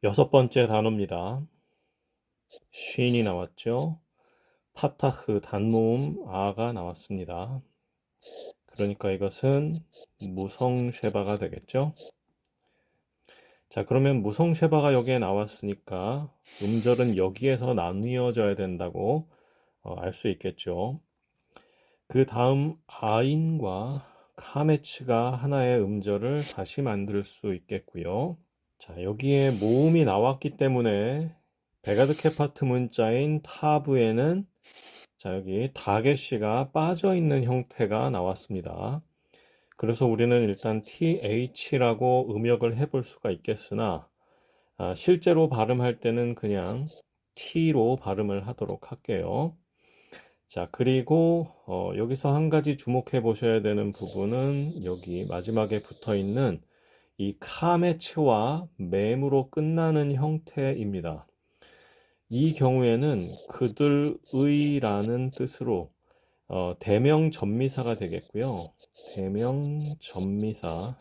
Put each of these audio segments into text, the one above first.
6번째 단어입니다. 쉰이 나왔죠. 파타흐 단모음 아가 나왔습니다. 그러니까 이것은 무성쉐바가 되겠죠. 자, 그러면 무성쉐바가 여기에 나왔으니까 음절은 여기에서 나뉘어져야 된다고 알 수 있겠죠. 그 다음 아인과 카메츠가 하나의 음절을 다시 만들 수 있겠고요. 자, 여기에 모음이 나왔기 때문에 베가드 케파트 문자인 타브에는 자, 여기 다게시가 빠져 있는 형태가 나왔습니다. 그래서 우리는 일단 TH라고 음역을 해볼 수가 있겠으나 실제로 발음할 때는 그냥 T로 발음을 하도록 할게요. 자, 그리고 여기서 한 가지 주목해 보셔야 되는 부분은 여기 마지막에 붙어 있는 이 카메츠와 맴으로 끝나는 형태입니다. 이 경우에는 그들의라는 뜻으로 대명전미사가 되겠고요. 대명전미사,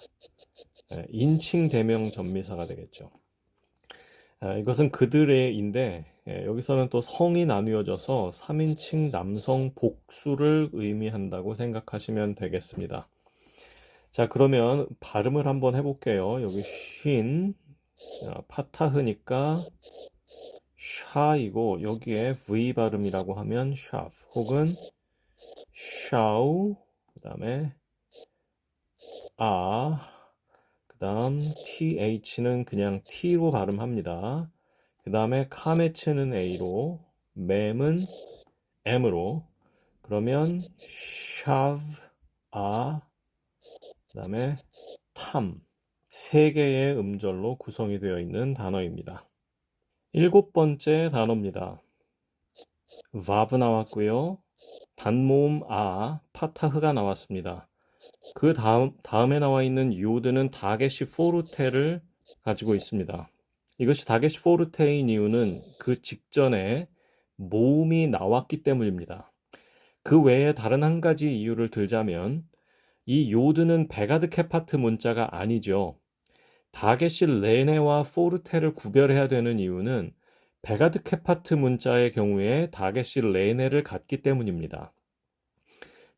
인칭 대명전미사가 되겠죠. 이것은 그들의인데 여기서는 또 성이 나누어져서 3인칭 남성 복수를 의미한다고 생각하시면 되겠습니다. 자, 그러면 발음을 한번 해볼게요. 여기 쉰, 파타흐니까 샤이고 여기에 V 발음이라고 하면 샤프 혹은 샤우, 그 다음에 그 다음 TH는 그냥 T로 발음합니다. 그 다음에 카메츠는 A로, 맴은 M으로, 그러면 샤브, 그 다음에 탐, 세 개의 음절로 구성이 되어 있는 단어입니다. 7번째 단어입니다. 바브 나왔고요. 단모음 파타흐가 나왔습니다. 그 다음에 나와 있는 요드는 다게시 포르테를 가지고 있습니다. 이것이 다게시 포르테인 이유는 그 직전에 모음이 나왔기 때문입니다. 그 외에 다른 한 가지 이유를 들자면 이 요드는 베가드 케파트 문자가 아니죠. 다게시 레네와 포르테를 구별해야 되는 이유는 베가드 케파트 문자의 경우에 다게시 레네를 갖기 때문입니다.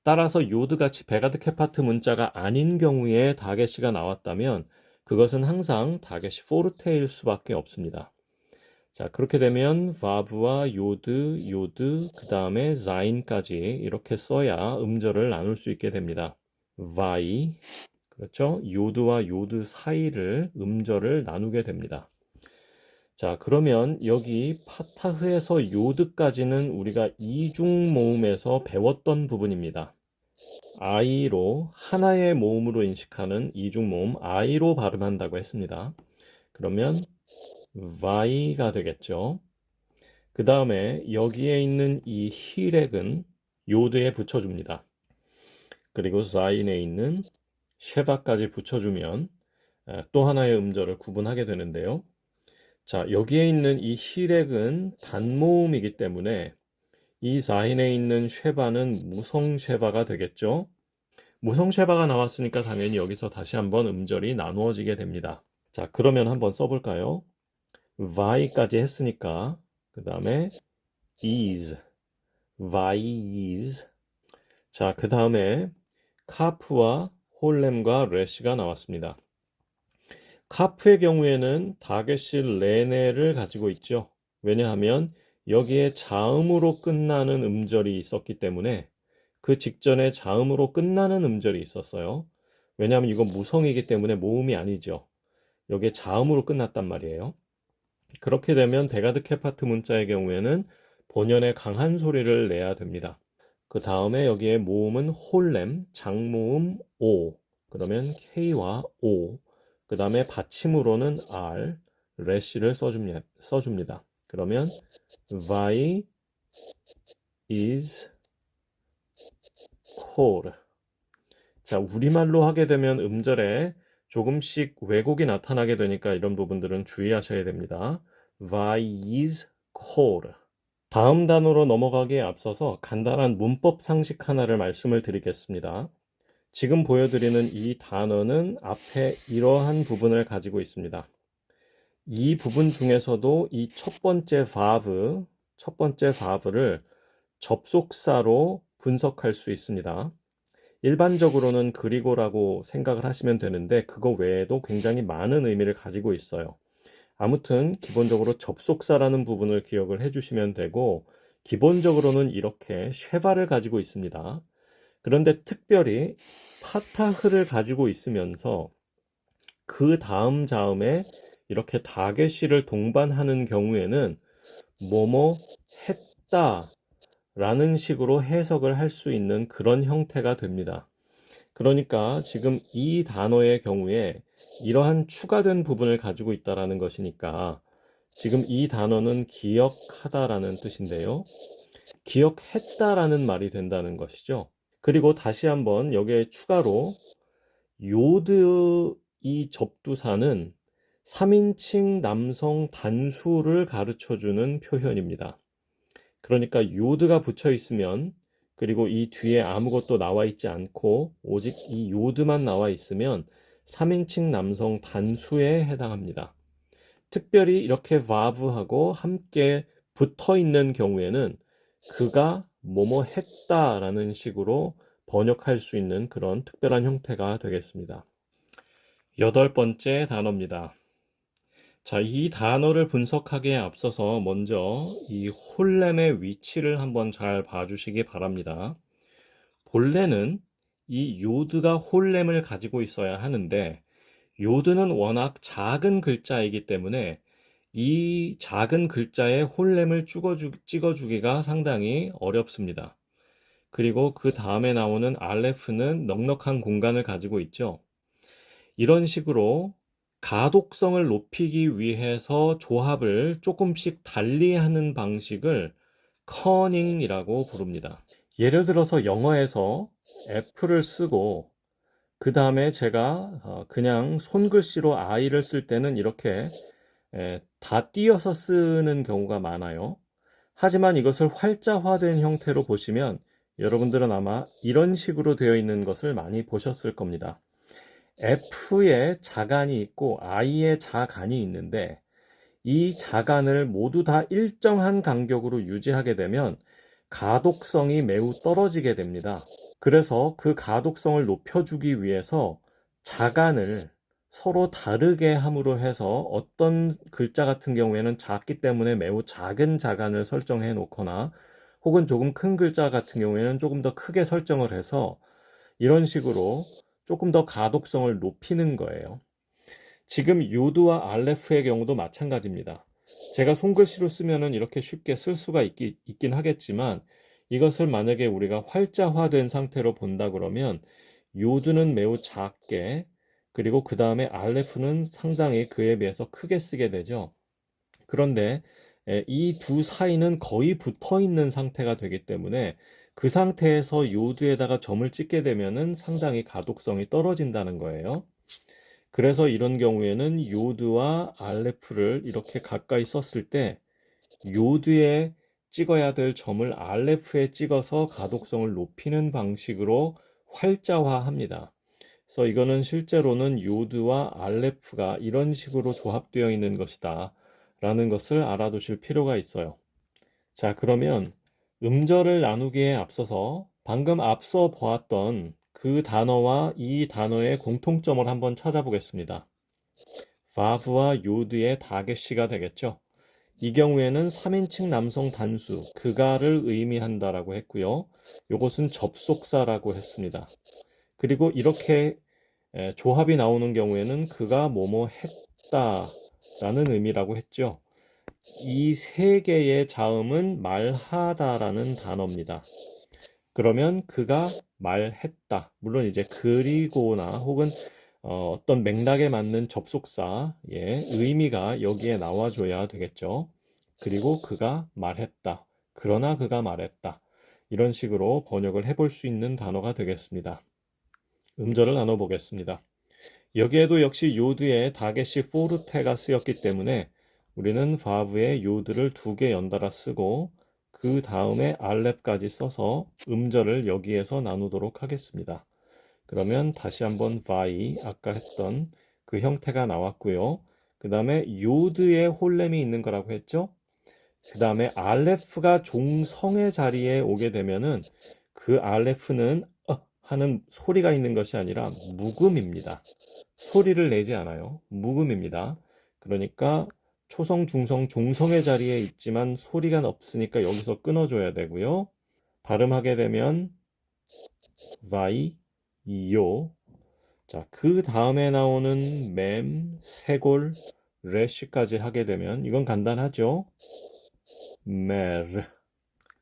따라서 요드같이 베가드 케파트 문자가 아닌 경우에 다게시가 나왔다면 그것은 항상 다게시 포르테일 수밖에 없습니다. 자, 그렇게 되면 바브와 요드, 그 다음에 자인까지 이렇게 써야 음절을 나눌 수 있게 됩니다. 바이, 그렇죠? 요드와 요드 사이를 음절을 나누게 됩니다. 자, 그러면 여기 파타흐에서 요드까지는 우리가 이중 모음에서 배웠던 부분입니다. I로 하나의 모음으로 인식하는 이중 모음 I로 발음한다고 했습니다. 그러면 Y가 되겠죠. 그 다음에 여기에 있는 이 히렉은 요드에 붙여줍니다. 그리고 자인에 있는 쉐바까지 붙여주면 또 하나의 음절을 구분하게 되는데요. 자, 여기에 있는 이 히렉은 단모음이기 때문에 이 자인에 있는 쉐바는 무성 쉐바가 되겠죠. 무성 쉐바가 나왔으니까 당연히 여기서 다시 한번 음절이 나누어지게 됩니다. 자, 그러면 한번 써볼까요? Y까지 했으니까 그 다음에 is, V's. 자, 그 다음에 카프와 홀렘과 레시가 나왔습니다. 카프의 경우에는 다게시 레네를 가지고 있죠. 왜냐하면 여기에 자음으로 끝나는 음절이 있었기 때문에 그 직전에 자음으로 끝나는 음절이 있었어요. 왜냐하면 이건 무성이기 때문에 모음이 아니죠. 여기에 자음으로 끝났단 말이에요. 그렇게 되면 베가드 케파트 문자의 경우에는 본연의 강한 소리를 내야 됩니다. 그 다음에 여기에 모음은 홀렘, 장모음 O, 그러면 K와 O, 그 다음에 받침으로는 R, 레시를 써줍니다. 그러면 Vi is cold. 자, 우리말로 하게 되면 음절에 조금씩 왜곡이 나타나게 되니까 이런 부분들은 주의하셔야 됩니다. Vi is cold. 다음 단어로 넘어가기에 앞서서 간단한 문법 상식 하나를 말씀을 드리겠습니다. 지금 보여드리는 이 단어는 앞에 이러한 부분을 가지고 있습니다. 이 부분 중에서도 이 첫 번째 바브를 접속사로 분석할 수 있습니다. 일반적으로는 그리고라고 생각을 하시면 되는데 그거 외에도 굉장히 많은 의미를 가지고 있어요. 아무튼 기본적으로 접속사라는 부분을 기억을 해주시면 되고 기본적으로는 이렇게 쉐바를 가지고 있습니다. 그런데 특별히 파타흐를 가지고 있으면서 그 다음 자음에 이렇게 다게시를 동반하는 경우에는 뭐뭐 했다 라는 식으로 해석을 할 수 있는 그런 형태가 됩니다. 그러니까 지금 이 단어의 경우에 이러한 추가된 부분을 가지고 있다라는 것이니까 지금 이 단어는 기억하다라는 뜻인데요. 기억했다라는 말이 된다는 것이죠. 그리고 다시 한번 여기에 추가로 요드 이 접두사는 3인칭 남성 단수를 가르쳐주는 표현입니다. 그러니까 요드가 붙여 있으면 그리고 이 뒤에 아무것도 나와 있지 않고 오직 이 요드만 나와 있으면 3인칭 남성 단수에 해당합니다. 특별히 이렇게 v하고 함께 붙어 있는 경우에는 그가 뭐뭐 했다라는 식으로 번역할 수 있는 그런 특별한 형태가 되겠습니다. 여덟 번째 단어입니다. 자, 이 단어를 분석하기에 앞서서 먼저 이 홀렘의 위치를 한번 잘 봐주시기 바랍니다. 본래는 이 요드가 홀렘을 가지고 있어야 하는데 요드는 워낙 작은 글자이기 때문에 이 작은 글자에 홀렘을 찍어주기가 상당히 어렵습니다. 그리고 그 다음에 나오는 알레프는 넉넉한 공간을 가지고 있죠. 이런 식으로 가독성을 높이기 위해서 조합을 조금씩 달리하는 방식을 커닝이라고 부릅니다. 예를 들어서 영어에서 F를 쓰고 그 다음에 제가 그냥 손글씨로 I를 쓸 때는 이렇게 다 띄어서 쓰는 경우가 많아요. 하지만 이것을 활자화된 형태로 보시면 여러분들은 아마 이런 식으로 되어 있는 것을 많이 보셨을 겁니다. F에 자간이 있고 I에 자간이 있는데 이 자간을 모두 다 일정한 간격으로 유지하게 되면 가독성이 매우 떨어지게 됩니다. 그래서 그 가독성을 높여주기 위해서 자간을 서로 다르게 함으로 해서 어떤 글자 같은 경우에는 작기 때문에 매우 작은 자간을 설정해 놓거나 혹은 조금 큰 글자 같은 경우에는 조금 더 크게 설정을 해서 이런 식으로 조금 더 가독성을 높이는 거예요. 지금 요드와 알레프의 경우도 마찬가지입니다. 제가 손글씨로 쓰면은 이렇게 쉽게 쓸 수가 있긴 하겠지만 이것을 만약에 우리가 활자화된 상태로 본다 그러면 요드는 매우 작게 그리고 그 다음에 알레프는 상당히 그에 비해서 크게 쓰게 되죠. 그런데 이 두 사이는 거의 붙어 있는 상태가 되기 때문에 그 상태에서 요드에다가 점을 찍게 되면은 상당히 가독성이 떨어진다는 거예요. 그래서 이런 경우에는 요드와 알레프를 이렇게 가까이 썼을 때 요드에 찍어야 될 점을 알레프에 찍어서 가독성을 높이는 방식으로 활자화합니다. 그래서 이거는 실제로는 요드와 알레프가 이런 식으로 조합되어 있는 것이다 라는 것을 알아두실 필요가 있어요. 자, 그러면 음절을 나누기에 앞서서 방금 앞서 보았던 그 단어와 이 단어의 공통점을 한번 찾아보겠습니다. 바브와 요드의 다게시가 되겠죠. 이 경우에는 3인칭 남성 단수, 그가를 의미한다라고 했고요. 이것은 접속사라고 했습니다. 그리고 이렇게 조합이 나오는 경우에는 그가 뭐뭐 했다라는 의미라고 했죠. 이 세 개의 자음은 말하다라는 단어입니다. 그러면 그가 말했다. 물론 이제 그리고나 혹은 어떤 맥락에 맞는 접속사의 의미가 여기에 나와줘야 되겠죠. 그리고 그가 말했다. 그러나 그가 말했다. 이런 식으로 번역을 해볼 수 있는 단어가 되겠습니다. 음절을 나눠보겠습니다. 여기에도 역시 요드의 다게시 포르테가 쓰였기 때문에 우리는 바브의 요드를 두 개 연달아 쓰고 그 다음에 알렙까지 써서 음절을 여기에서 나누도록 하겠습니다. 그러면 다시 한번 바이 아까 했던 그 형태가 나왔고요. 그 다음에 요드에 홀렘이 있는 거라고 했죠. 그 다음에 알레프가 종성의 자리에 오게 되면은 그 알레프는 하는 소리가 있는 것이 아니라 묵음입니다. 소리를 내지 않아요. 묵음입니다. 그러니까 초성, 중성, 종성의 자리에 있지만 소리가 없으니까 여기서 끊어줘야 되고요. 발음하게 되면 바이, 요. 자, 그 다음에 나오는 맴, 세골, 레쉬까지 하게 되면 이건 간단하죠. 메르.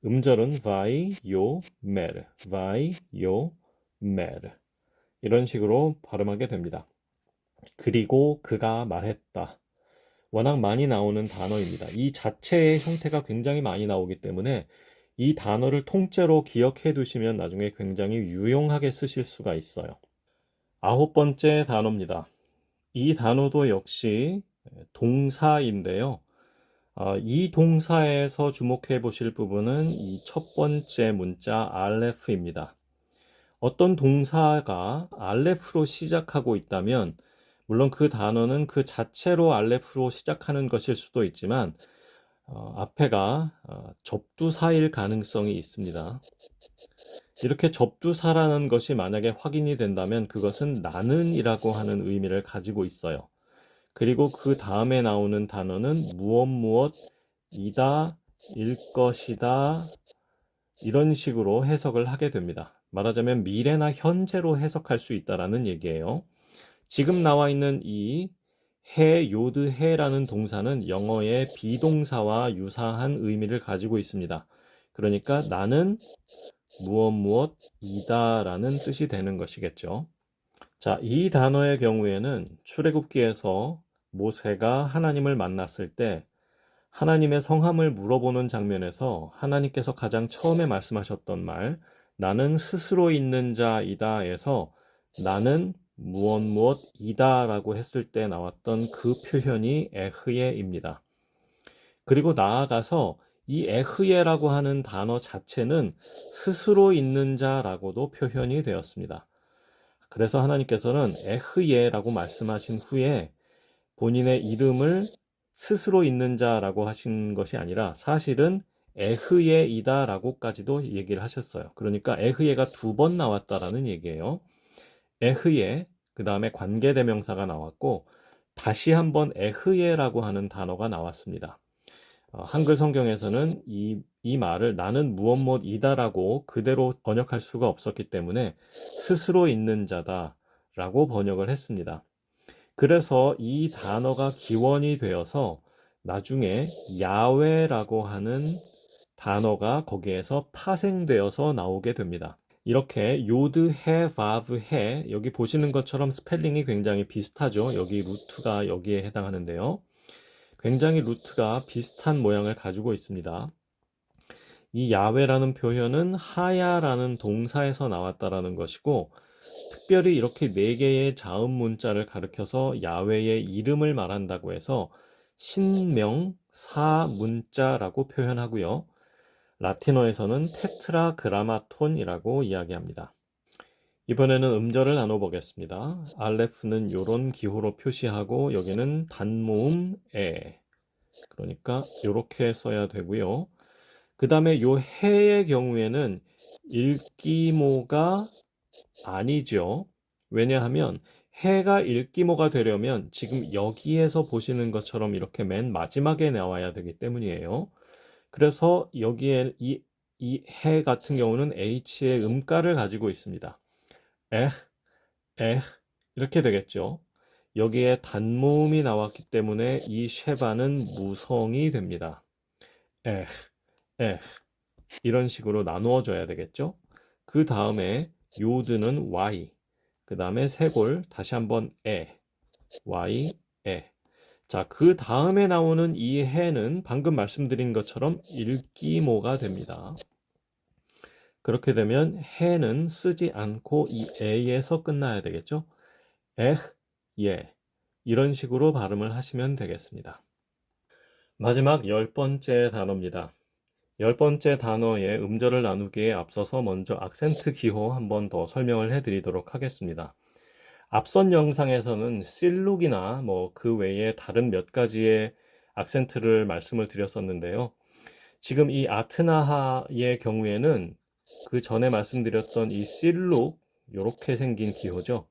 음절은 바이, 요, 메르. 바이, 요, 메르. 이런 식으로 발음하게 됩니다. 그리고 그가 말했다. 워낙 많이 나오는 단어입니다. 이 자체의 형태가 굉장히 많이 나오기 때문에 이 단어를 통째로 기억해 두시면 나중에 굉장히 유용하게 쓰실 수가 있어요. 9번째 단어입니다. 이 단어도 역시 동사인데요. 이 동사에서 주목해 보실 부분은 이 첫 번째 문자 알레프입니다. 어떤 동사가 알레프로 시작하고 있다면 물론 그 단어는 그 자체로 알레프로 시작하는 것일 수도 있지만 앞에가 접두사일 가능성이 있습니다. 이렇게 접두사라는 것이 만약에 확인이 된다면 그것은 나는이라고 하는 의미를 가지고 있어요. 그리고 그 다음에 나오는 단어는 무엇이다, 일 것이다, 이런 식으로 해석을 하게 됩니다. 말하자면 미래나 현재로 해석할 수 있다라는 얘기예요. 지금 나와 있는 이 요드해라는 동사는 영어의 비동사와 유사한 의미를 가지고 있습니다. 그러니까 나는 무엇이다 라는 뜻이 되는 것이겠죠. 자, 이 단어의 경우에는 출애굽기에서 모세가 하나님을 만났을 때 하나님의 성함을 물어보는 장면에서 하나님께서 가장 처음에 말씀하셨던 말, 나는 스스로 있는 자이다에서 나는 무엇이다 라고 했을 때 나왔던 그 표현이 에흐예입니다. 그리고 나아가서 이 에흐예라고 하는 단어 자체는 스스로 있는 자라고도 표현이 되었습니다. 그래서 하나님께서는 에흐예라고 말씀하신 후에 본인의 이름을 스스로 있는 자라고 하신 것이 아니라 사실은 에흐예이다 라고까지도 얘기를 하셨어요. 그러니까 에흐예가 2번 나왔다라는 얘기예요. 에흐예, 그 다음에 관계대명사가 나왔고 다시 한번 에흐예라고 하는 단어가 나왔습니다. 한글 성경에서는 이 말을 나는 무엇이다라고 그대로 번역할 수가 없었기 때문에 스스로 있는 자다라고 번역을 했습니다. 그래서 이 단어가 기원이 되어서 나중에 야훼라고 하는 단어가 거기에서 파생되어서 나오게 됩니다. 이렇게 요드, 해, 바브, 해 여기 보시는 것처럼 스펠링이 굉장히 비슷하죠. 여기 루트가 여기에 해당하는데요. 굉장히 루트가 비슷한 모양을 가지고 있습니다. 이 야훼라는 표현은 하야라는 동사에서 나왔다라는 것이고 특별히 이렇게 4개의 자음 문자를 가리켜서 야훼의 이름을 말한다고 해서 신명사 문자라고 표현하고요. 라틴어에서는 테트라그라마톤이라고 이야기합니다. 이번에는 음절을 나눠보겠습니다. 알레프는 이런 기호로 표시하고 여기는 단모음 에, 그러니까 이렇게 써야 되고요. 그 다음에 요 해의 경우에는 일기모가 아니죠. 왜냐하면 해가 일기모가 되려면 지금 여기에서 보시는 것처럼 이렇게 맨 마지막에 나와야 되기 때문이에요. 그래서 여기에 이 해 같은 경우는 H의 음가를 가지고 있습니다. 이렇게 되겠죠. 여기에 단모음이 나왔기 때문에 이 쉐바는 무성이 됩니다. 에, 이런 식으로 나누어져야 되겠죠. 그 다음에 요드는 Y, 그 다음에 세골 다시 한번 Y, 자, 그 다음에 나오는 이 해는 방금 말씀드린 것처럼 일기모가 됩니다. 그렇게 되면 해는 쓰지 않고 이 에에서 끝나야 되겠죠. 예. 이런 식으로 발음을 하시면 되겠습니다. 마지막 10번째 단어입니다. 10번째 단어의 음절을 나누기에 앞서서 먼저 악센트 기호 한 번 더 설명을 해드리도록 하겠습니다. 앞선 영상에서는 실룩이나 뭐 그 외에 다른 몇 가지의 악센트를 말씀을 드렸었는데요. 지금 이 아트나하의 경우에는 그 전에 말씀드렸던 이 실룩, 이렇게 생긴 기호죠.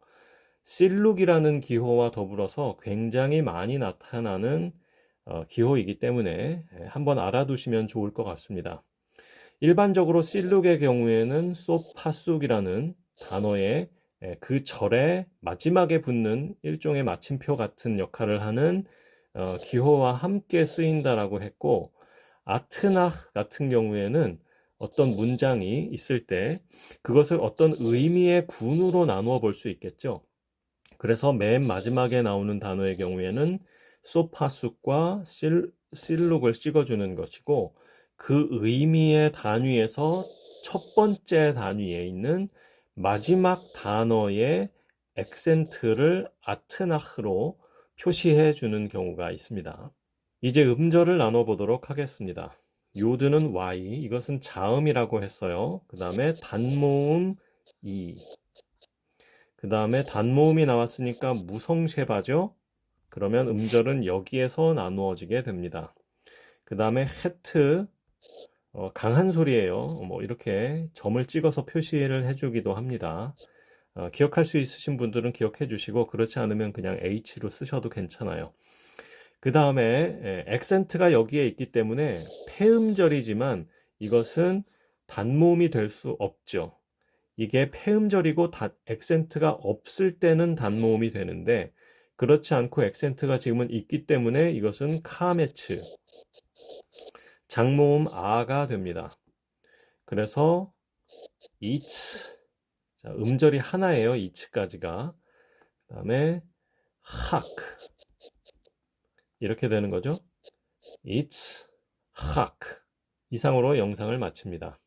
실룩이라는 기호와 더불어서 굉장히 많이 나타나는 기호이기 때문에 한번 알아두시면 좋을 것 같습니다. 일반적으로 실룩의 경우에는 소파쑥이라는 단어의 그 절의 마지막에 붙는 일종의 마침표 같은 역할을 하는 기호와 함께 쓰인다라고 했고, 아트나흐 같은 경우에는 어떤 문장이 있을 때 그것을 어떤 의미의 군으로 나누어 볼 수 있겠죠. 그래서 맨 마지막에 나오는 단어의 경우에는 소파쑥과 실룩을 찍어주는 것이고, 그 의미의 단위에서 첫 번째 단위에 있는 마지막 단어의 액센트를 아트나흐로 표시해 주는 경우가 있습니다. 이제 음절을 나눠보도록 하겠습니다. 요드는 Y, 이것은 자음이라고 했어요. 그 다음에 단모음 E, 그 다음에 단모음이 나왔으니까 무성쉐바죠? 그러면 음절은 여기에서 나누어지게 됩니다. 그 다음에 헤트, 강한 소리예요. 뭐 이렇게 점을 찍어서 표시를 해주기도 합니다. 기억할 수 있으신 분들은 기억해 주시고, 그렇지 않으면 그냥 H로 쓰셔도 괜찮아요. 그 다음에 액센트가 여기에 있기 때문에 폐음절이지만 이것은 단모음이 될 수 없죠. 이게 폐음절이고 액센트가 없을 때는 단모음이 되는데, 그렇지 않고 액센트가 지금은 있기 때문에 이것은 카메츠, 장모음 아가 됩니다. 그래서 이츠, 자, 음절이 하나예요. 이츠까지가. 그 다음에 학, 이렇게 되는 거죠. 이츠, 학. 이상으로 영상을 마칩니다.